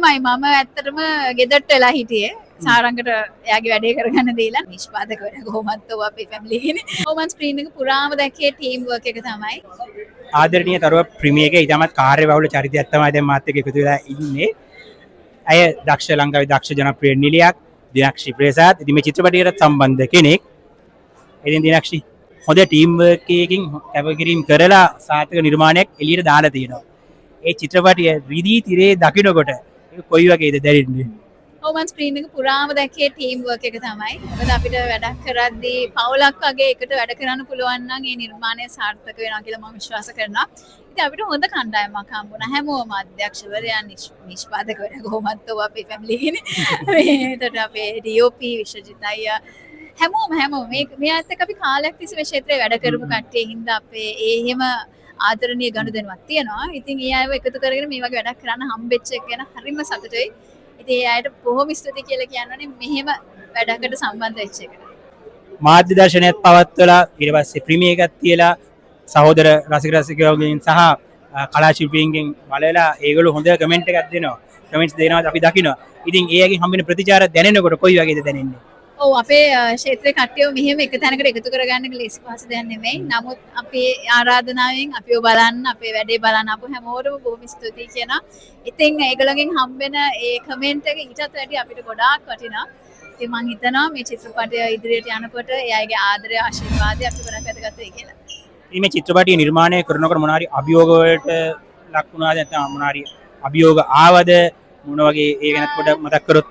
මම ඇත්තටම ගෙදරට වෙලා හිටියේ සාරංගට එයාගේ වැඩේ කරගන්න දීලා නිෂ්පාදක වෙන කොහොමද ඔය අපේ ෆැමිලි එකනේ. කොහොමද ස්ක්‍රීන් එක පුරාම දැක්කේ ටීම් වර්ක් එක තමයි. ආදරණීය තරුව ප්‍රීමියර් එකේ ඉතාමත් කාර්යබහුල චරිතයක් තමයි දැන් මාත් එක්ක එකතු වෙලා ඉන්නේ. ඇය දක්ෂ ලංකාවේ දක්ෂ ජනප්‍රිය නිලියක් දිනක්ෂි ප්‍රසාද්. ඉතින් මේ චිත්‍රපටයට සම්බන්ධ කෙනෙක්. ඉතින් දිනක්ෂි හොඳ ටීම් වර්ක් එකකින් කැපකිරීම කරලා සාර්ථක නිර්මාණයක් එළියට දාලා තියෙනවා. ඒ චිත්‍රපටය රිදී තිරේ දකින්නකොට කොයි වගේද දැනෙන්නේ? ඔව් මම ස්ක්‍රීන් එක පුරාම දැක්කේ ටීම් වර්ක් එක තමයි. මොකද අපිට වැඩක් කරද්දී පවුලක් වගේ එකට වැඩ කරන්න පුළුවන් නම් ඒ නිර්මාණය සාර්ථක වෙනවා කියලා මම විශ්වාස කරනවා. ඉතින් අපිට හොඳ කණ්ඩායමක් හම්බුණා. හැමෝම අධ්‍යක්ෂවරයා නිෂ්පාදකවරයා කොහොමද ඔය අපේ ෆැමිලි එකනේ. මේකට අපේ DOP විශ්වජිත් අයියා හැමෝම මේත් එක්ක අපි කාලයක් තිස්සේ මේ ක්ෂේත්‍රයේ වැඩ කරපු කට්ටිය හින්දා අපේ ඒ එහෙම ආදරණීය ගනුදෙනුවක් තියෙනවා. ඉතින් ඒ අයව එකතු කරගෙන මේ වගේ වැඩක් කරන්න හම්බෙච්ච එක ගැන හරිම සතුටුයි. ඉතින් ඒ අයට බොහොම ස්තුතියි කියලා කියනවනේ මෙහෙම වැඩකට සම්බන්ධ වෙච්ච එකට. මාධ්‍ය දර්ශනයත් පවත්වලා ඊට පස්සේ ප්‍රීමියර් එකක් තියලා සහෝදර රසිකයෝගෙන් සහ කලා ශිල්පීන්ගෙන් බලලා ඒගොල්ලෝ හොඳ කමෙන්ට් එකක් දෙනවා. කමෙන්ට්ස් දෙනවා අපි දකිනවා. ඉතින් ඒ අයගෙන් හම්බෙන ප්‍රතිචාර දැනෙනකොට කොයි වගේද දැනෙන්නේ? ඔව් අපේ ක්ෂේත්‍රයේ කට්ටියව මෙහෙම එක තැනකට එකතු කරගන්න ලේසි පහසු දෙයක් නෙමෙයි. නමුත් අපේ ආරාධනාවෙන් අපිව බලන්න, අපේ වැඩේ බලන්න අපු හැමෝටම බොහොම ස්තුතියි කියනවා. ඉතින් ඒගොල්ලෝගෙන් හම්බෙන ඒ කමෙන්ට් එක ඊටත් වැඩි අපිට ගොඩාක් වටිනවා. ඉතින් මම හිතනවා මේ චිත්‍රපටය ඉදිරියට යනකොට එයාගේ ආදරය ආශිර්වාදය අපි ගොඩක් වැදගත් වෙයි කියලා. ඉතින් මේ චිත්‍රපටය නිර්මාණය කරනකොට මොනවා හරි අභියෝග වලට ලක් වුණාද නැත්නම් මොනවා හරි අභියෝග ආවද මොන වගේ ඒ ගැන පොඩ්ඩක් මතක් කරොත්?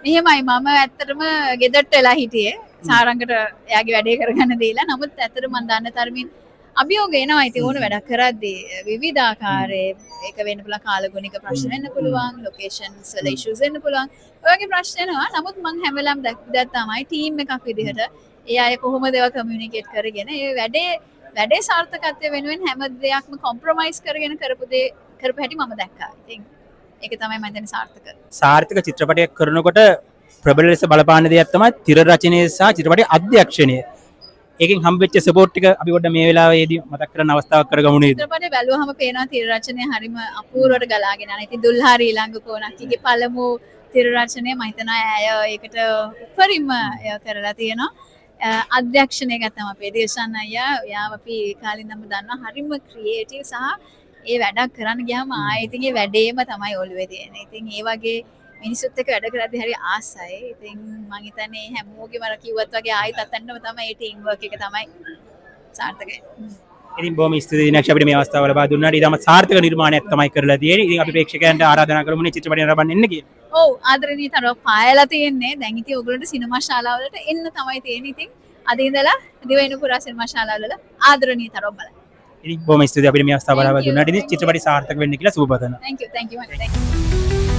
මෙහෙමයි මම ඇත්තටම ගෙදරට වෙලා හිටියේ සාරංගට එයාගේ වැඩේ කරගන්න දීලා. නමුත් ඇත්තටම මම දන්න තරමින් අභියෝග එනවා. ඉතින් ඕන වැඩක් කරද්දී විවිධාකාරයේ ඒක වෙන්න පුළුවන් කාලගුණික ප්‍රශ්න වෙන්න පුළුවන්, ලොකේෂන්ස් වල ඉෂුස් වෙන්න පුළුවන්. ඔය වගේ ප්‍රශ්න එනවා. නමුත් මම හැම වෙලාවෙම දැක්ක තමයි ටීම් එකක් විදිහට ඒ අය කොහොමද ඒවා කමියුනිකේට් කරගෙන ඒ වැඩේ සාර්ථකත්වය වෙනුවෙන් හැම දෙයක්ම කොම්ප්‍රොමයිස් කරගෙන කරපු හැටි මම දැක්කා. ඉතින් ඒක තමයි මම හිතන්නේ සාර්ථක චිත්‍රපටයක් කරනකොට ප්‍රබල ලෙස බලපාන දෙයක් තමයි තිර රචනය සහ චිත්‍රපටයේ අධ්‍යක්ෂණය. ඒකෙන් හම්බෙච්ච සපෝට් එක අපි පොඩ්ඩක් මේ වෙලාවේදී මතක් කරගන්න අවස්ථාවක් කරගමු නේද? චිත්‍රපටය බැලුවහම පේනවා තිර රචනය හරිම අපූර්වට ගලාගෙන යනවා. ඉතින් දුල්හාරි ඊළඟ කොනක්ගේ පළමු තිර රචනය මම හිතනවා ඇය ඒකට උපරිම කරලා තියෙනවා. අධ්‍යක්ෂණය ගත්තම අපේ දේශාන් අයියා එයාව අපි කාලින්දම දන්නවා හරිම ක්‍රියේටිව් සහ ඒ වැඩක් කරන්න ගියාම ආයෙත් ඉතින් ඒ වැඩේම තමයි ඔළුවේ තියෙන්නේ. ඉතින් ඒ වගේ මිනිස්සුත් එක්ක වැඩ කරද්දී හරි ආසයි. ඉතින් මම හිතන්නේ හැමෝගෙම අර කිව්වත් වගේ ආයෙත් අතන්නම තමයි මේ ටීම් වර්ක් එක තමයි සාර්ථකයි. ඉතින් බොහොම ස්තුතියි දිනක්ෂ අපිට මේ අවස්ථාව ලබා දුන්නාට. ඊටම සාර්ථක නිර්මාණයක් තමයි කරලා තියෙන්නේ. ඉතින් අපි ප්‍රේක්ෂකයන්ට ආරාධනා කරමුනේ චිත්‍රපටය නරඹන්න එන්න කියලා. ඔව් ආදරණීය තරව පායලා තියෙන්නේ. දැන් ඉතින් ඔයගොල්ලන්ට සිනමා ශාලාවලට එන්න තමයි තියෙන්නේ. ඉතින් අද ඉඳලා දිවයින පුරා සිනමා ශාලාවල ආදරණීය තරව බලන්න. ඉතින් බොහොම ස්තුතියි අපිට මේ අවස්ථාව ලබා දුන්නාට. ඉතින් චිත්‍රපටය සාර්ථක වෙන්න කියලා සුබ පතනවා. Thank you.